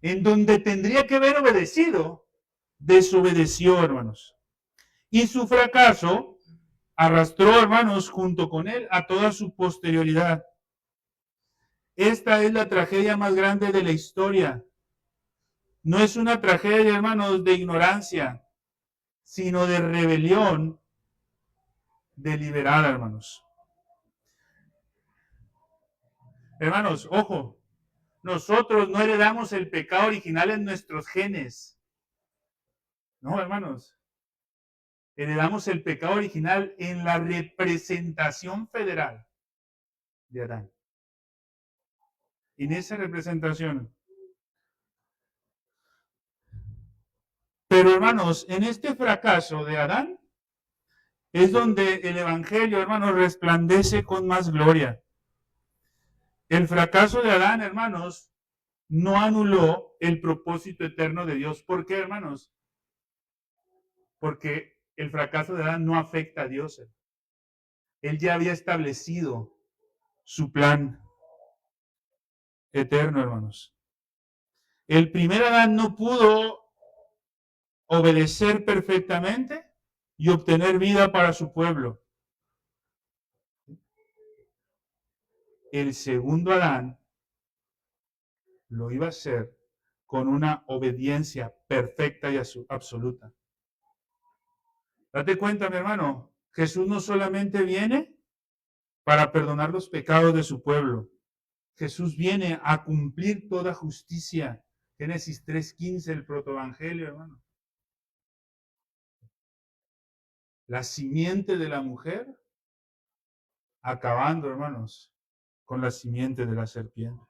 En donde tendría que haber obedecido, desobedeció, hermanos. Y su fracaso arrastró, hermanos, junto con él a toda su posterioridad. Esta es la tragedia más grande de la historia. No es una tragedia, hermanos, de ignorancia, sino de rebelión deliberada, hermanos. Hermanos, ojo, nosotros no heredamos el pecado original en nuestros genes. No, hermanos. Heredamos el pecado original en la representación federal de Adán. En esa representación. Pero hermanos, en este fracaso de Adán es donde el Evangelio, hermanos, resplandece con más gloria. El fracaso de Adán, hermanos, no anuló el propósito eterno de Dios. ¿Por qué, hermanos? Porque el fracaso de Adán no afecta a Dios. Él ya había establecido su plan eterno, hermanos. El primer Adán no pudo obedecer perfectamente y obtener vida para su pueblo. El segundo Adán lo iba a hacer con una obediencia perfecta y absoluta. Date cuenta, mi hermano, Jesús no solamente viene para perdonar los pecados de su pueblo. Jesús viene a cumplir toda justicia. Génesis 3:15, el protoevangelio, hermano. La simiente de la mujer, acabando, hermanos, con la simiente de la serpiente.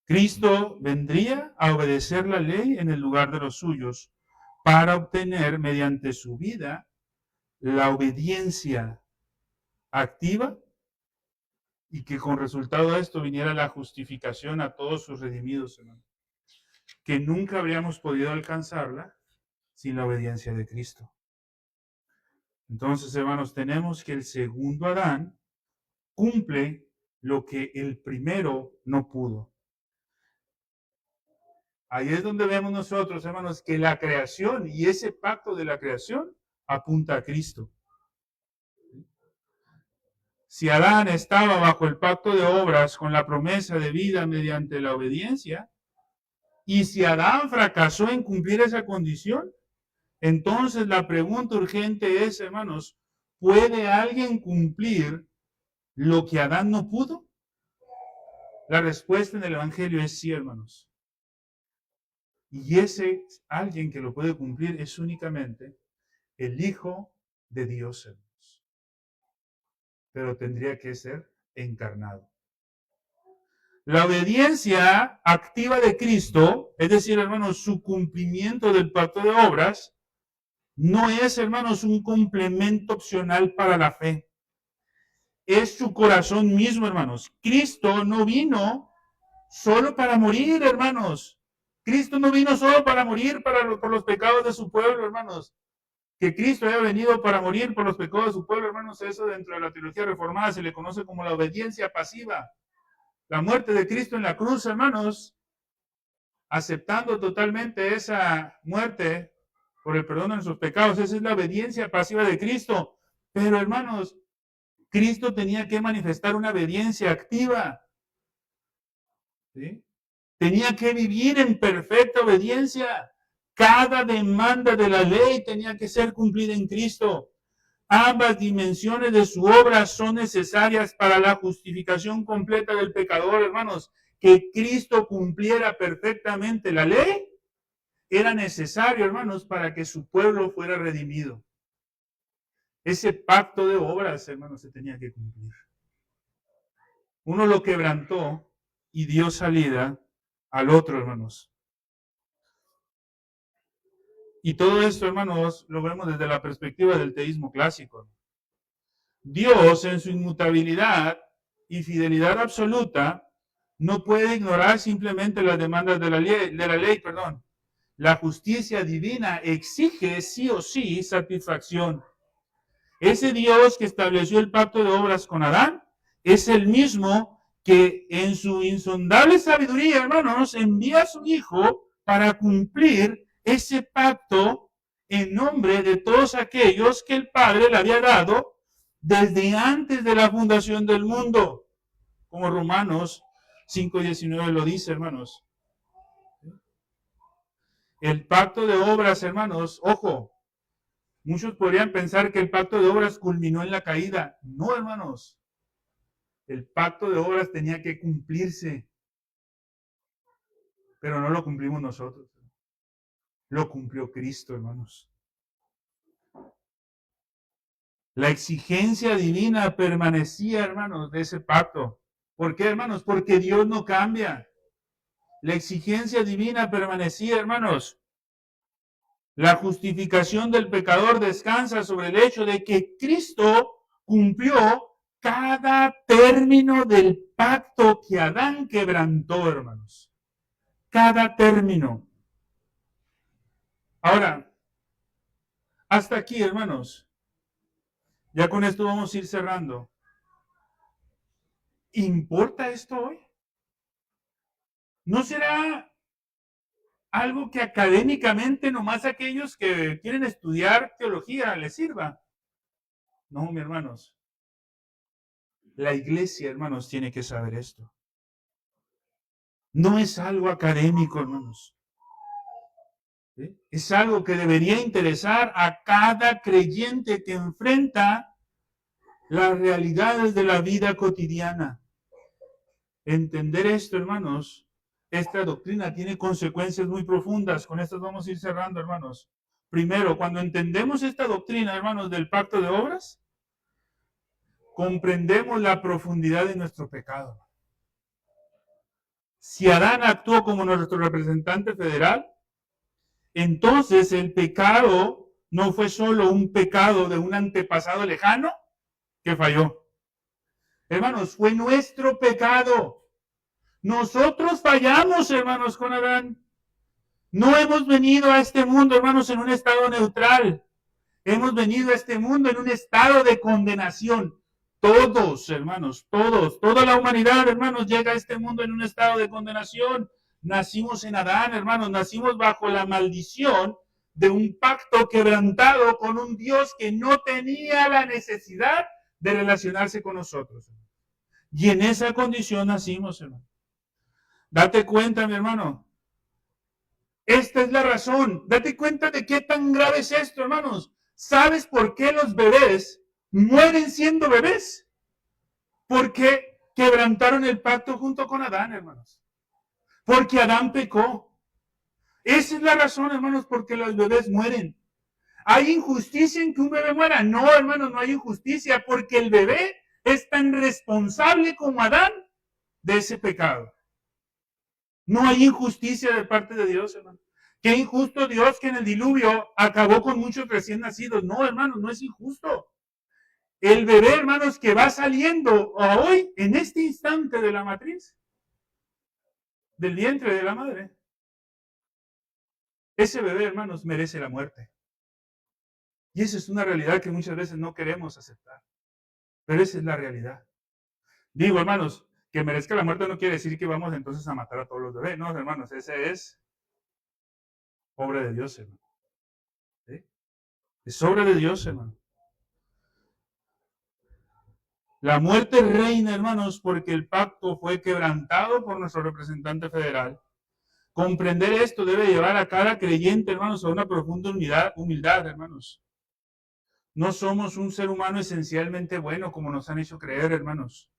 Cristo vendría a obedecer la ley en el lugar de los suyos para obtener mediante su vida la obediencia activa y que con resultado de esto viniera la justificación a todos sus redimidos, hermano. Que nunca habríamos podido alcanzarla sin la obediencia de Cristo. Entonces, hermanos, tenemos que el segundo Adán cumple lo que el primero no pudo. Ahí es donde vemos nosotros, hermanos, que la creación y ese pacto de la creación apunta a Cristo. Si Adán estaba bajo el pacto de obras con la promesa de vida mediante la obediencia, y si Adán fracasó en cumplir esa condición, entonces la pregunta urgente es, hermanos, ¿puede alguien cumplir lo que Adán no pudo? La respuesta en el Evangelio es sí, hermanos. Y ese alguien que lo puede cumplir es únicamente el Hijo de Dios, hermanos. Pero tendría que ser encarnado. La obediencia activa de Cristo, es decir, hermanos, su cumplimiento del pacto de obras, no es, hermanos, un complemento opcional para la fe. Es su corazón mismo, hermanos. Cristo no vino solo para morir, hermanos. Cristo no vino solo para morir por los pecados de su pueblo, hermanos. Que Cristo haya venido para morir por los pecados de su pueblo, hermanos, eso dentro de la teología reformada se le conoce como la obediencia pasiva. La muerte de Cristo en la cruz, hermanos, aceptando totalmente esa muerte por el perdón de nuestros pecados, esa es la obediencia pasiva de Cristo. Pero, hermanos, Cristo tenía que manifestar una obediencia activa. ¿Sí? Tenía que vivir en perfecta obediencia. Cada demanda de la ley tenía que ser cumplida en Cristo. Ambas dimensiones de su obra son necesarias para la justificación completa del pecador, hermanos. Que Cristo cumpliera perfectamente la ley era necesario, hermanos, para que su pueblo fuera redimido. Ese pacto de obras, hermanos, se tenía que cumplir. Uno lo quebrantó y dio salida al otro, hermanos. Y todo esto, hermanos, lo vemos desde la perspectiva del teísmo clásico. Dios, en su inmutabilidad y fidelidad absoluta, no puede ignorar simplemente las demandas de la ley. La justicia divina exige sí o sí satisfacción. Ese Dios que estableció el pacto de obras con Adán es el mismo que en su insondable sabiduría, hermanos, envía a su Hijo para cumplir ese pacto en nombre de todos aquellos que el Padre le había dado desde antes de la fundación del mundo, como Romanos 5:19 lo dice, hermanos. El pacto de obras, hermanos, ojo, muchos podrían pensar que el pacto de obras culminó en la caída. No, hermanos. El pacto de obras tenía que cumplirse, pero no lo cumplimos nosotros. Lo cumplió Cristo, hermanos. La exigencia divina permanecía, hermanos, de ese pacto. ¿Por qué, hermanos? Porque Dios no cambia. La exigencia divina permanecía, hermanos. La justificación del pecador descansa sobre el hecho de que Cristo cumplió cada término del pacto que Adán quebrantó, hermanos. Cada término. Ahora, Hasta aquí, hermanos. Ya con esto vamos a ir cerrando. ¿Importa esto hoy? ¿No será algo que académicamente nomás aquellos que quieren estudiar teología les sirva? No, mis hermanos. La iglesia, hermanos, tiene que saber esto. No es algo académico, hermanos. ¿Sí? Es algo que debería interesar a cada creyente que enfrenta las realidades de la vida cotidiana. Entender esto, hermanos, esta doctrina tiene consecuencias muy profundas. Con estas vamos a ir cerrando, hermanos. Primero, cuando entendemos esta doctrina, hermanos, del pacto de obras, comprendemos la profundidad de nuestro pecado. Si Adán actuó como nuestro representante federal, entonces el pecado no fue solo un pecado de un antepasado lejano que falló. Hermanos, fue nuestro pecado. Nosotros fallamos, hermanos, con Adán. No hemos venido a este mundo, hermanos, en un estado neutral. Hemos venido a este mundo en un estado de condenación. Todos, hermanos, todos, toda la humanidad, hermanos, llega a este mundo en un estado de condenación. Nacimos en Adán, hermanos, nacimos bajo la maldición de un pacto quebrantado con un Dios que no tenía la necesidad de relacionarse con nosotros. Y en esa condición nacimos, hermano. Date cuenta, mi hermano. Esta es la razón. Date cuenta de qué tan grave es esto, hermanos. ¿Sabes por qué los bebés mueren siendo bebés? Porque quebrantaron el pacto junto con Adán, hermanos. Porque Adán pecó. Esa es la razón, hermanos, porque los bebés mueren. ¿Hay injusticia en que un bebé muera? No, hermanos, no hay injusticia, porque el bebé es tan responsable como Adán de ese pecado. No hay injusticia de parte de Dios, hermano. Qué injusto Dios que en el diluvio acabó con muchos recién nacidos. No, hermanos, no es injusto. El bebé, hermanos, que va saliendo hoy, en este instante de la matriz, del vientre de la madre, ese bebé, hermanos, merece la muerte. Y esa es una realidad que muchas veces no queremos aceptar. Pero esa es la realidad. Digo, hermanos, que merezca la muerte no quiere decir que vamos entonces a matar a todos los bebés. No, hermanos, ese es obra de Dios, hermano. ¿Sí? Es obra de Dios, hermano. La muerte reina, hermanos, porque el pacto fue quebrantado por nuestro representante federal. Comprender esto debe llevar a cada creyente, hermanos, a una profunda humildad, hermanos. No somos un ser humano esencialmente bueno, como nos han hecho creer, hermanos.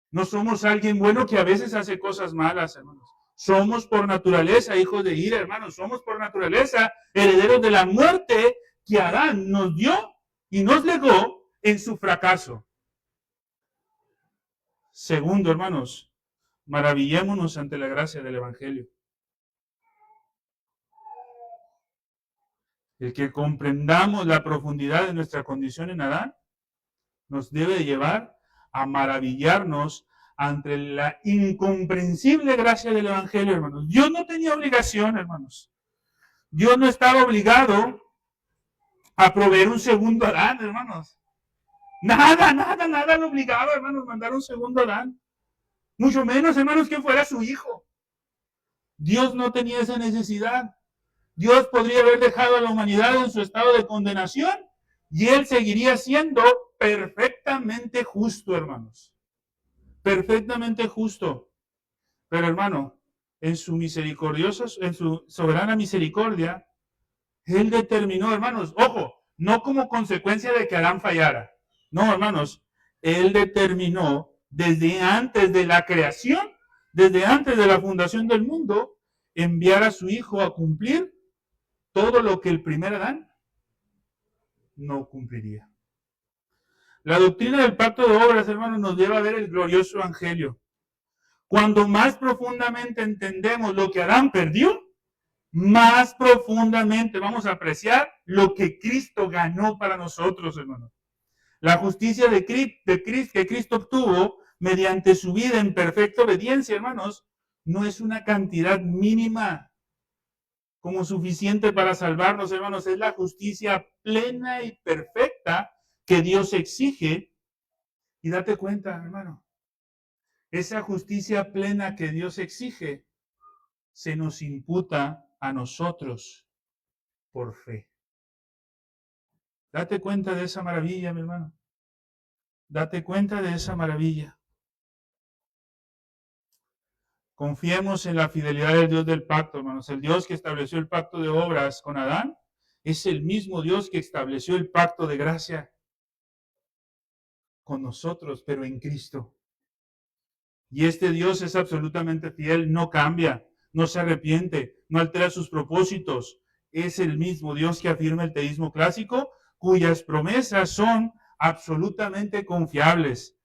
No somos alguien bueno que a veces hace cosas malas, hermanos. Somos por naturaleza hijos de ira, hermanos. Somos por naturaleza herederos de la muerte que Adán nos dio y nos legó en su fracaso. Segundo, hermanos, maravillémonos ante la gracia del Evangelio. El que comprendamos la profundidad de nuestra condición en Adán nos debe llevar a maravillarnos ante la incomprensible gracia del Evangelio, hermanos. Dios no tenía obligación, hermanos. Dios no estaba obligado a proveer un segundo Adán, hermanos. Nada lo obligaba, hermanos, mandar un segundo Adán. Mucho menos, hermanos, que fuera su hijo. Dios no tenía esa necesidad. Dios podría haber dejado a la humanidad en su estado de condenación y él seguiría siendo perfectamente justo, hermanos. Perfectamente justo. Pero, hermano, en su soberana misericordia, él determinó, hermanos, ojo, no como consecuencia de que Adán fallara. No, hermanos, él determinó desde antes de la creación, desde antes de la fundación del mundo, enviar a su hijo a cumplir todo lo que el primer Adán no cumpliría. La doctrina del pacto de obras, hermanos, nos lleva a ver el glorioso evangelio. Cuando más profundamente entendemos lo que Adán perdió, más profundamente vamos a apreciar lo que Cristo ganó para nosotros, hermanos. La justicia que Cristo obtuvo mediante su vida en perfecta obediencia, hermanos, no es una cantidad mínima. como suficiente para salvarnos, hermanos. Es la justicia plena y perfecta que Dios exige. Y date cuenta, hermano, esa justicia plena que Dios exige se nos imputa a nosotros por fe. Date cuenta de esa maravilla, mi hermano. Date cuenta de esa maravilla. Confiemos en la fidelidad del Dios del pacto, hermanos. El Dios que estableció el pacto de obras con Adán es el mismo Dios que estableció el pacto de gracia con nosotros, pero en Cristo. Y este Dios es absolutamente fiel, no cambia, no se arrepiente, no altera sus propósitos. Es el mismo Dios que afirma el teísmo clásico, cuyas promesas son absolutamente confiables.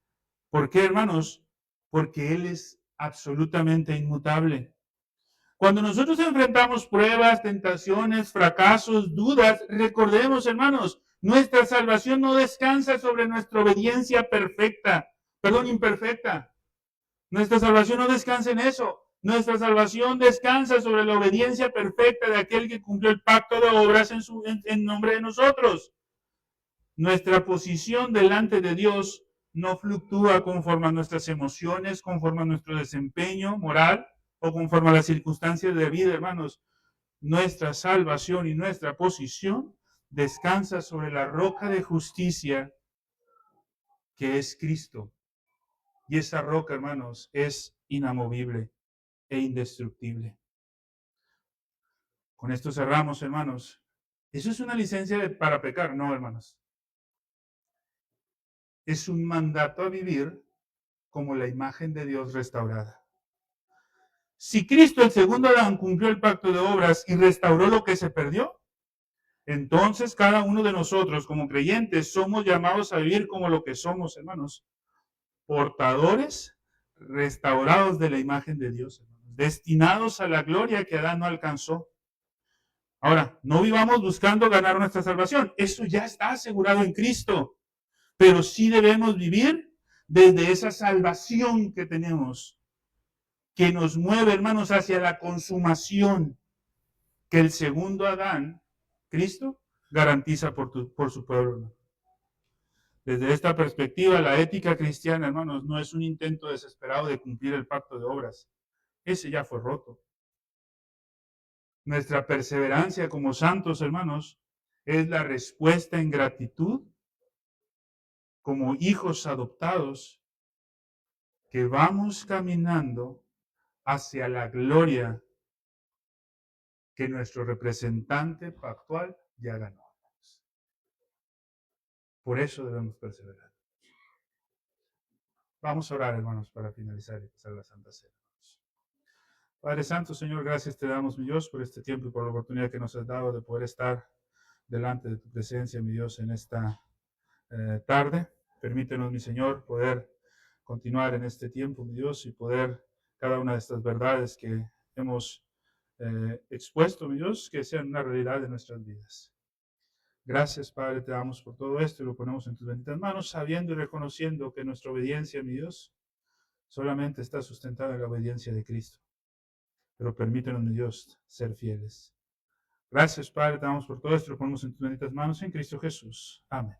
¿Por qué, hermanos? Porque Él es absolutamente inmutable. Cuando nosotros enfrentamos pruebas, tentaciones, fracasos, dudas, recordemos, hermanos, nuestra salvación no descansa sobre nuestra obediencia imperfecta. Nuestra salvación no descansa en eso. Nuestra salvación descansa sobre la obediencia perfecta de aquel que cumplió el pacto de obras en nombre de nosotros. Nuestra posición delante de Dios no fluctúa conforme a nuestras emociones, conforme a nuestro desempeño moral o conforme a las circunstancias de vida, hermanos. Nuestra salvación y nuestra posición descansa sobre la roca de justicia que es Cristo. Y esa roca, hermanos, es inamovible e indestructible. Con esto cerramos, hermanos. ¿Eso es una licencia para pecar? No, hermanos. Es un mandato a vivir como la imagen de Dios restaurada. Si Cristo, el segundo Adán, cumplió el pacto de obras y restauró lo que se perdió, entonces cada uno de nosotros como creyentes somos llamados a vivir como lo que somos, hermanos. Portadores restaurados de la imagen de Dios, hermanos, destinados a la gloria que Adán no alcanzó. Ahora, no vivamos buscando ganar nuestra salvación. Eso ya está asegurado en Cristo. Pero sí debemos vivir desde esa salvación que tenemos, que nos mueve, hermanos, hacia la consumación que el segundo Adán, Cristo, garantiza por su pueblo. Desde esta perspectiva, la ética cristiana, hermanos, no es un intento desesperado de cumplir el pacto de obras. Ese ya fue roto. Nuestra perseverancia como santos, hermanos, es la respuesta en gratitud como hijos adoptados que vamos caminando hacia la gloria que nuestro representante pactual ya ganó. Por eso debemos perseverar. Vamos a orar, hermanos, para finalizar y pasar la Santa Cena. Padre Santo, Señor, gracias te damos, mi Dios, por este tiempo y por la oportunidad que nos has dado de poder estar delante de tu presencia, mi Dios, en esta tarde. Permítenos, mi Señor, poder continuar en este tiempo, mi Dios, y poder cada una de estas verdades que hemos expuesto, mi Dios, que sean una realidad de nuestras vidas. Gracias, Padre, te damos por todo esto y lo ponemos en tus benditas manos, sabiendo y reconociendo que nuestra obediencia, mi Dios, solamente está sustentada en la obediencia de Cristo. Pero permítenos, mi Dios, ser fieles. Gracias, Padre, te damos por todo esto, lo ponemos en tus benditas manos en Cristo Jesús. Amén.